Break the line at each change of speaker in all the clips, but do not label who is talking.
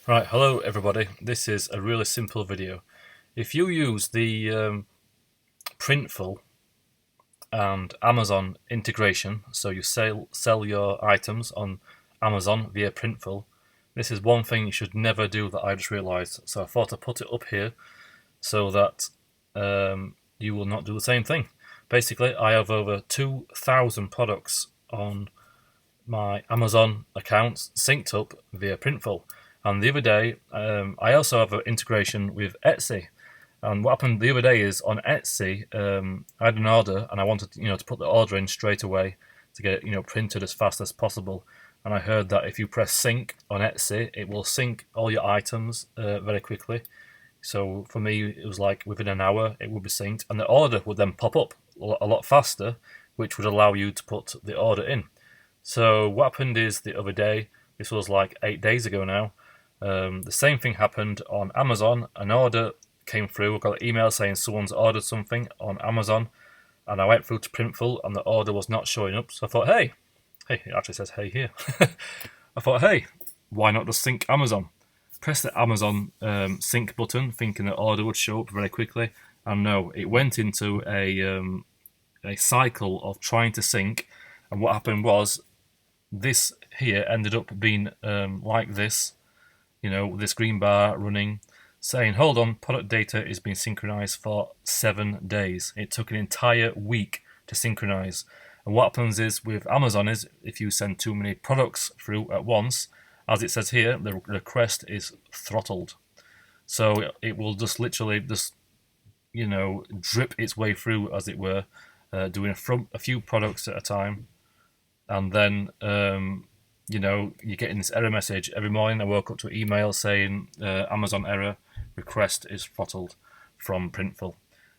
Right, hello everybody. This is a really simple video. If you use the Printful and Amazon integration, so you sell your items on Amazon via Printful, this is one thing you should never do that I just realised. So I thought I'd put it up here so that you will not do the same thing. Basically, I have over 2,000 products on my Amazon accounts synced up via Printful. And the other day, I also have an integration with Etsy. And what happened the other day is on Etsy, I had an order and I wanted, to put the order in straight away to get it, printed as fast as possible. And I heard that if you press sync on Etsy, it will sync all your items very quickly. So for me, it was like within an hour it would be synced, and the order would then pop up a lot faster, which would allow you to put the order in. So what happened is the other day, this was like 8 days ago now, the same thing happened on Amazon. An order came through. I got an email saying someone's ordered something on Amazon, and I went through to Printful, and the order was not showing up. So I thought, hey, it actually says hey here. I thought, hey, why not just sync Amazon? Press the Amazon sync button, thinking the order would show up very quickly, and no, it went into a cycle of trying to sync. And what happened was this here ended up being like this, this green bar running, saying, hold on, product data is being synchronized for 7 days. It took an entire week to synchronize. And what happens is with Amazon is if you send too many products through at once, as it says here, the request is throttled. So it will just literally drip its way through, as it were, doing a few products at a time. And then you're getting this error message every morning. I woke up to an email saying Amazon error, request is throttled from Printful.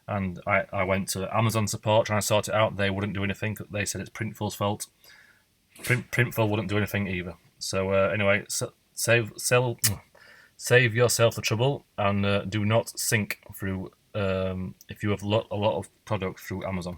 And I went to Amazon support trying to sort it out. They wouldn't do anything. They said it's Printful's fault. Printful wouldn't do anything either. So anyway, save yourself the trouble and do not sync through if you have a lot of product through Amazon.